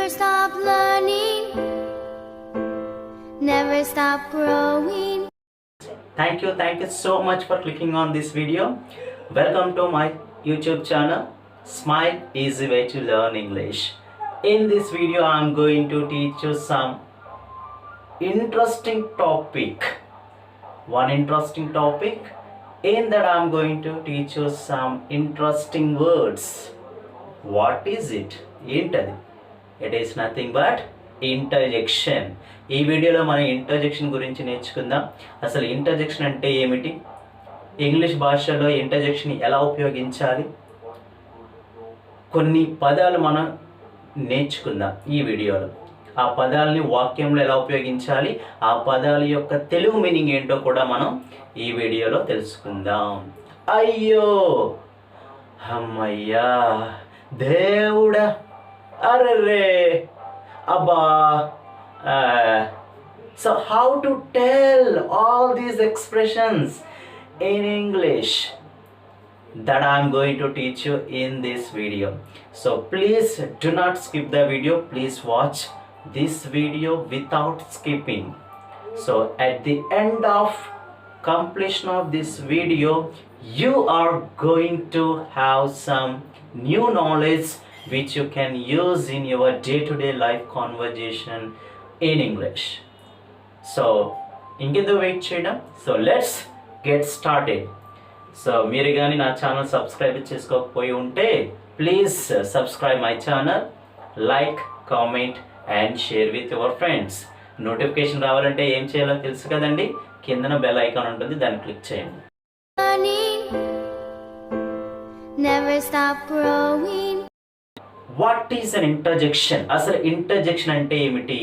Never stop learning, never stop growing. Thank you so much for clicking on this video. Welcome to my YouTube channel, Smile Easy Way to Learn English. In this video, I am going to teach you some interesting topic. One interesting topic. In that, I am going to teach you some interesting words. What is it? Intadi. It is nothing but interjection. ఈ వీడియోలో మనం interjection గురించి నేర్చుకుందాం. అసలు interjection అంటే ఏమిటి, English భాషలో interjection ఎలా ఉపయోగించాలి, కొన్ని పదాలు మనం నేర్చుకుందాం ఈ వీడియోలో. ఆ పదాలని వాక్యంలో ఎలా ఉపయోగించాలి, ఆ పదాల యొక్క తెలుగు మీనింగ్ ఏంటో కూడా మనం ఈ వీడియోలో తెలుసుకుందాం. అయ్యో, అమ్మయ్యా, దేవుడా, అరెరే, అబ్బా. So how to tell all these expressions in English, that I am going to teach you in this video. So please do not skip the video. Please watch this video without skipping. So at the end of completion of this video, you are going to have some new knowledge which you can use in your day-to-day life conversation in English. So ఇంకెందుకు wait చేయడం, so let's get started. So మీరు కానీ నా channel subscribe చేసుకోకపోయి ఉంటే please subscribe my channel, like, comment and share with your friends. Notification రావాలంటే ఏం చేయాలో తెలుసు కదండి, కిందన బెల్ ఐకాన్ ఉంటుంది, దాన్ని క్లిక్ చేయండి. Never stop growing. What is an interjection? అసలు ఇంటర్జెక్షన్ అంటే ఏమిటి,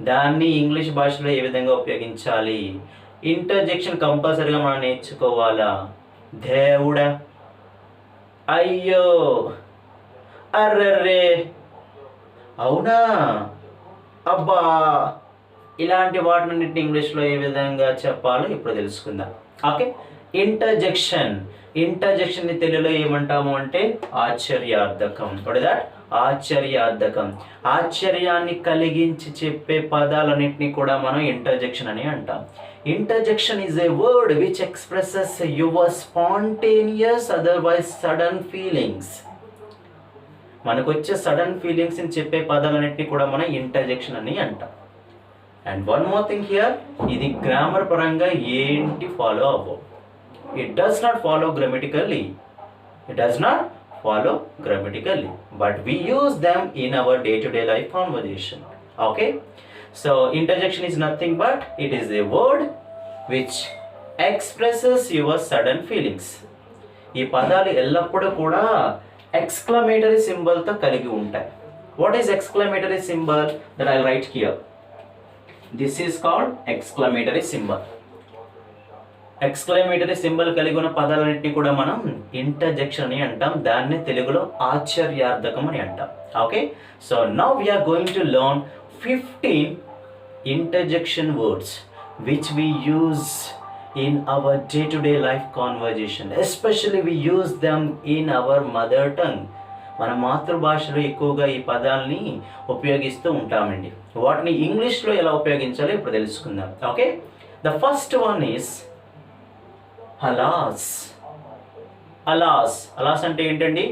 దాన్ని ఇంగ్లీష్ భాషలో ఏ విధంగా ఉపయోగించాలి, ఇంటర్జెక్షన్ కంపల్సరీగా మనం నేర్చుకోవాలా. దేవుడా, అయ్యో, అర్రర్రే, అవునా, అబ్బా, ఇలాంటి వాటినన్నింటినీ ఇంగ్లీష్లో ఏ విధంగా చెప్పాలో ఇప్పుడు తెలుసుకుందాం. Okay, interjection. ఇంటర్జెక్షన్ ని తెలుగులో ఏమంటాము అంటే ఆశ్చర్యార్థకం. What is that? ఆశ్చర్యార్థకం. ఆశ్చర్యాన్ని కలిగించి చెప్పే పదాలన్నింటినీ కూడా మనం ఇంటర్జెక్షన్ అని అంటాం. Interjection is a word which expresses your spontaneous otherwise sudden feelings. మనకు వచ్చే సడన్ ఫీలింగ్స్ ని చెప్పే పదాలన్నింటినీ కూడా మనం ఇంటర్జెక్షన్ అని అంటాం. And one more thing here, ఇది గ్రామర్ పరంగా ఏంటి ఫాలో అవ్వవు. It does not follow grammatically. It does not follow grammatically. But we use them in our day-to-day life conversation. Okay? So, interjection is nothing but it is a word which expresses your sudden feelings. ఈ పదాలు ఎల్లప్పుడూ కూడా exclamatory సింబల్తో కలిగి ఉంటాయి. What is exclamatory symbol? That I'll write here. This is called exclamatory symbol. Exclamatory symbol కలిగి ఉన్న పదాలన్నింటినీ కూడా మనం ఇంటర్జెక్షన్ అని అంటాం. దాన్ని తెలుగులో ఆశ్చర్యార్థకం అని అంటాం. Okay, so now we are going to learn 15 interjection words which we use in our day to day life conversation. Especially we use them in our mother tongue. మన మాతృభాషలో ఎక్కువగా ఈ పదాలని ఉపయోగిస్తూ ఉంటామండి. వాటిని ఇంగ్లీష్లో ఎలా ఉపయోగించాలో ఇప్పుడు తెలుసుకుందాం. Okay, the first one is alas. Alas. Alas అంటే ఏంటండి?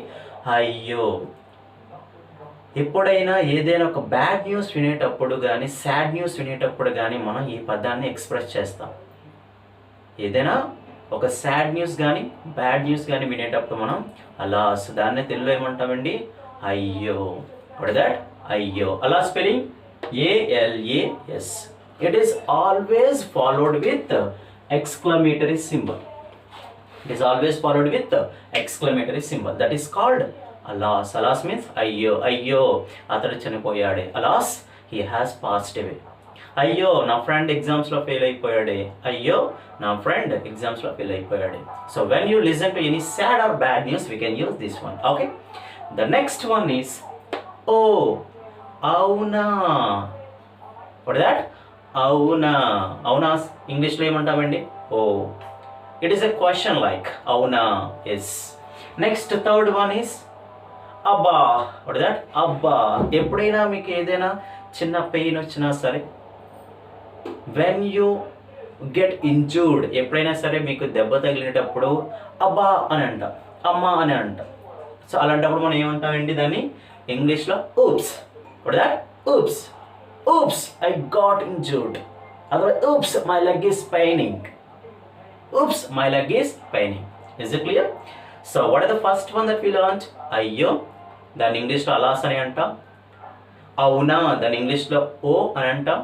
అయ్యో. ఎప్పుడైనా ఏదైనా ఒక బ్యాడ్ న్యూస్ వినేటప్పుడు కానీ సాడ్ న్యూస్ వినేటప్పుడు కానీ మనం ఈ పదాన్ని ఎక్స్ప్రెస్ చేస్తాం. ఏదైనా ఒక సాడ్ న్యూస్ కానీ బ్యాడ్ న్యూస్ కానీ వినేటప్పుడు మనం అలాస్, దాన్ని తెలుగులో ఏమంటామండి? అయ్యో. What is that? అయ్యో. అలా spelling ALAS. It is always followed with exclamatory symbol. It is always followed with exclamatory symbol. That is called alas. Alas means ayyo. Ayyo, atadu chanipoyade. Alas, he has passed away. Ayyo, na friend exams lo fail ayipoyade. Ayyo, na friend exams lo fail ayipoyade. So when you listen to any sad or bad news, we can use this one. Okay, the next one is oh, auna. What is that? Auna. Auna English lo emantamandi? Oh. It is a question like auna. Yes. Next, third one is అబ్బా. What that? అబ్బా. ఎప్పుడైనా మీకు ఏదైనా చిన్న pain వచ్చినా సరే, when you get injured, ఎప్పుడైనా సరే మీకు దెబ్బ తగిలినప్పుడు అబ్బా అని అంటాం, అమ్మ అని అంటాం. సో అలాంటప్పుడు మనం ఏమంటామండి దాన్ని ఇంగ్లీష్లో? Oops. What that? Oops. Oops, I got injured. Otherwise oops, my leg is paining. Oops, my leg is paining. Is it clear? So, what is the first one that we learned? Ayyo. దాని ఇంగ్లీష్లో అలాస్ అని అంటాం. అవునా దాని ఇంగ్లీష్లో ఓ అని అంటాం.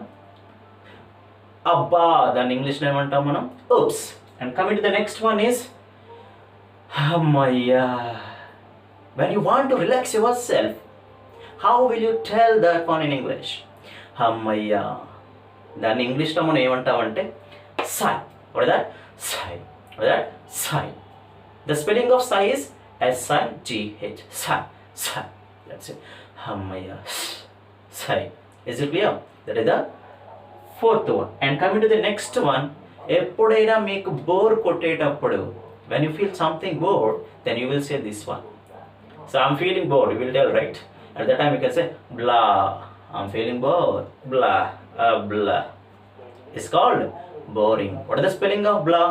అబ్బా దాని ఇంగ్లీష్లో ఏమంటాం మనం? oops. And coming to the next one is అమ్మయ్యా. When you want to relax yourself, how will you tell that one in English? అమ్మయ్యా. దాన్ని ఇంగ్లీష్లో మనం ఏమంటామంటే sigh. What is that? Sigh. What is that? Sigh. The spelling of sigh is S-I-G-H. Sigh. Sigh. That's it. Hammaya. Sigh. Is it clear? That is the fourth one. And coming to the next one, ఎప్పుడైనా మీకు bore కొట్టేటప్పుడు, when you feel something bored, then you will say this one. So I'm feeling bored. You will tell, right? At that time you can say blah. I'm feeling bored. Blah. Blah. It's called boring. What is the spelling of blah?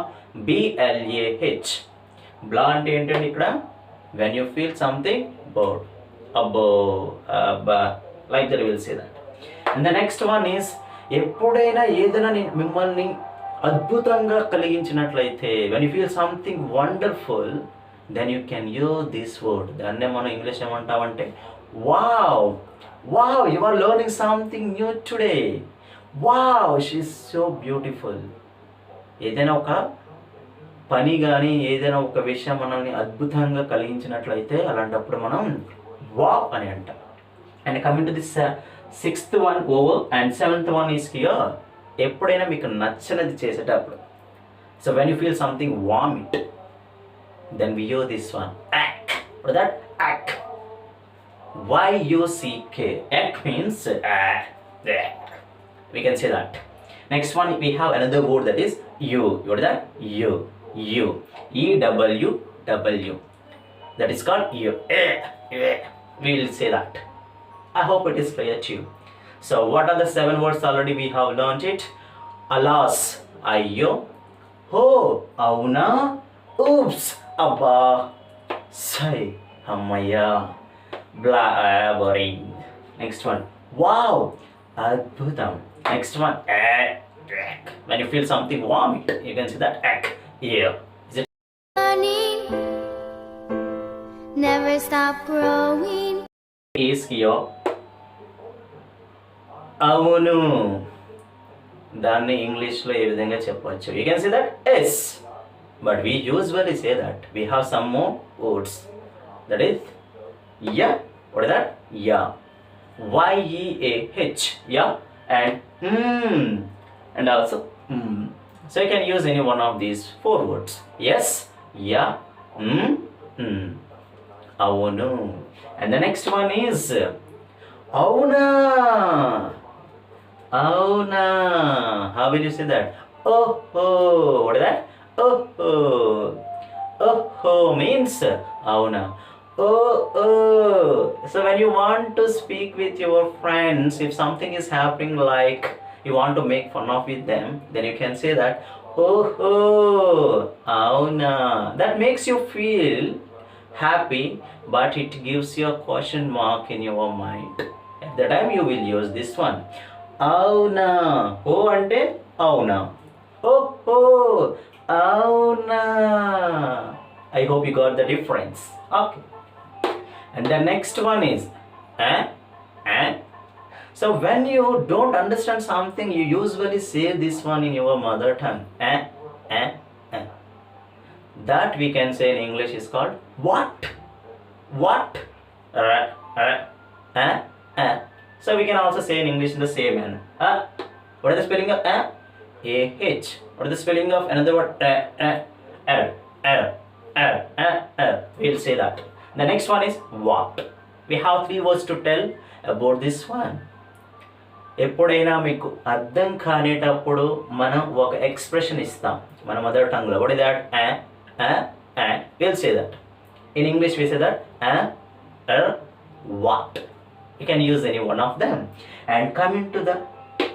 B-L-A-H. Blah అంటే ఏంటంటే ఇక్కడ when you feel something bored. Abbo, abba. Like that we will say that. And the next one is ఎప్పుడైనా ఏదైనా మిమ్మల్ని అద్భుతంగా కలిగించినట్లయితే, when you feel something wonderful, then you can use this word. దాన్నే మనం English ఏమంటామంటే wow. Wow, you are learning something new today. Wow she's so beautiful. ఏదైనా ఒక పని కానీ ఏదైనా ఒక విషయం మనల్ని అద్భుతంగా కలిగించినట్లయితే అలాంటప్పుడు మనం వావ్ అని అంటాం. And coming to this sixth one over and seventh one is here. ఎప్పుడైనా మీకు నచ్చనిది చేసేటప్పుడు, so when you feel something vomit, then we use this one yuck. For that yuck, Y-U-C-K. Yack means we can say that. Next one we have another word that is you. What is that? You. You. E-W-W. That is called you. We will say that. I hope it is clear to you. So what are the 7 words already we have learned it? Alas, ayyo, ho, auna, oops, abba, sigh, ammaya, blabbering. Next one, wow, adbhutam. Next one, when you feel something vomit, you can say that ack. Yeah. Is it? Learning, never stop growing. Is here. అవును దాన్ని ఇంగ్లీష్లో ఏ విధంగా చెప్పవచ్చు? You can say that yes, but we usually say that we have some more words. That is yeah. What is that? Yeah. Y-E-A-H. Yeah. And also so you can use any one of these 4 words. Yes, yeah, avunu. And the next one is avuna. Avuna. How will you say that? Oh. What is that? Oh means avuna. Oh. So when you want to speak with your friends, if something is happening like you want to make fun of with them, then you can say that avuna. That makes you feel happy, but it gives you a question mark in your mind. At the time you will use this one. Avuna. Oh ante avuna. Oh avuna. I hope you got the difference. Okay. And the next one is So when you don't understand something, you usually say this one in your mother tongue. That we can say in English is called what? So we can also say in English in the same manner. What is the spelling of A-H? What is the spelling of another word? We'll say that. The next one is what. We have 3 words to tell about this one. ఎప్పుడైనా మీకు అర్థం కానేటప్పుడు మనం ఒక expression ఇస్తాం మన mother టంగ్లో. What is that? Will say that. In English we say that or what. You can use any one of them. And coming to the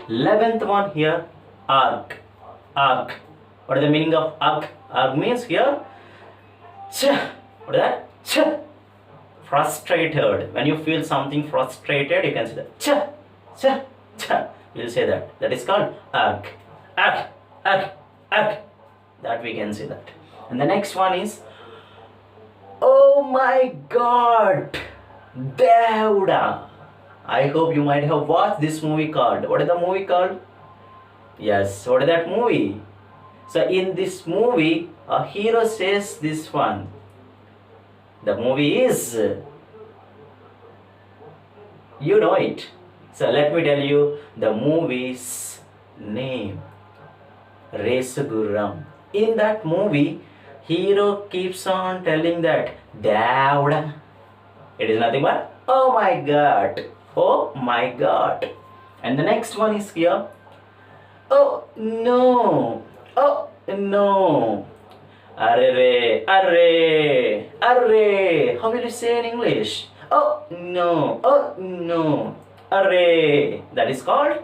11th one here, arc. Arc. What is the meaning of arc? Arc means here, what is that? Frustrated. When you feel something frustrated, you can say that. You'll say that. That is called arc. Arc. Arc. Arc. That we can say that. And the next one is, oh my God, Devda. I hope you might have watched this movie called. What is the movie called? Yes, what is that movie? So in this movie, a hero says this one. The movie is, you know it. So let me tell you the movie's name. Resuguram. In that movie, hero keeps on telling that Devda. It is nothing but oh my God. Oh my God. And the next one is here. Oh no. Oh no. Arre, arre, arre. How will you say in English? Oh no. Oh no. Arre. That is called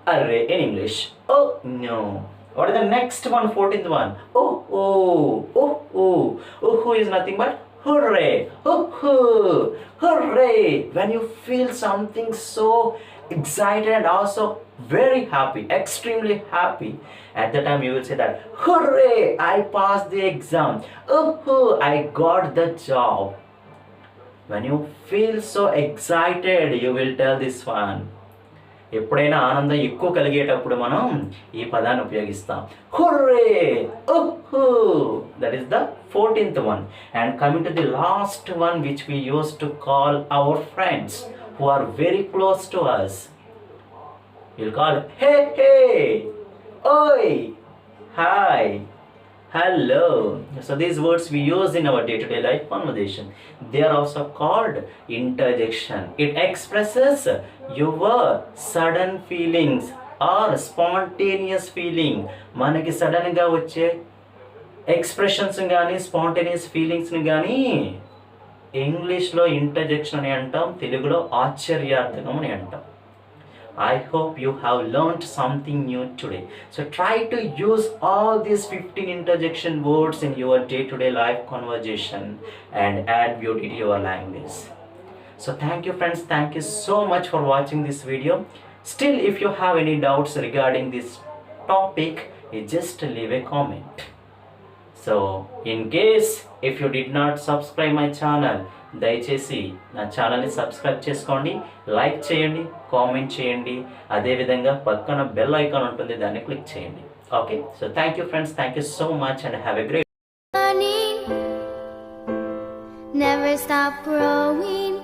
arre in English. Oh no. What is the next one? 14th one. Oh oh. Oh oh. Oh oh is nothing but hooray. Oh oh. Hooray. When you feel something so excited and also very happy, extremely happy, at the time you will say that hooray, I passed the exam. Oh, I got the job. When you feel so excited, you will tell this one. ఎప్పుడైనా ఆనందం ఎక్కువ కలిగేటప్పుడు మనం ఈ పదాన్ని ఉపయోగిస్తాం. Hurray. ఓహో. That is the 14th one. And coming to the last one, which we used to call our friends who are very close to us. You'll call hey hey, oi, hi, hello. So these words we use in our day-to-day life conversation. They are also called interjection. It expresses your sudden feelings or spontaneous feeling. మనకి sudden గా వచ్చే expressions కానీ spontaneous feelings ని కానీ ఇంగ్లీష్లో interjection అని అంటాం, తెలుగులో ఆశ్చర్యార్థకం అని అంటాం. I hope you have learned something new today. So try to use all these 15 interjection words in your day-to-day life conversation and add beauty to your language. So thank you friends, thank you so much for watching this video. Still, if you have any doubts regarding this topic, you just leave a comment. So in case if you did not subscribe my channel, దయచేసి నా ఛానల్ని subscribe చేసుకోండి, like చేయండి, comment చేయండి, అదేవిధంగా పక్కన bell icon ఉంటుంది, దాన్ని క్లిక్ చేయండి. Okay, so thank you friends, thank you so much and have a great. Never stop growing.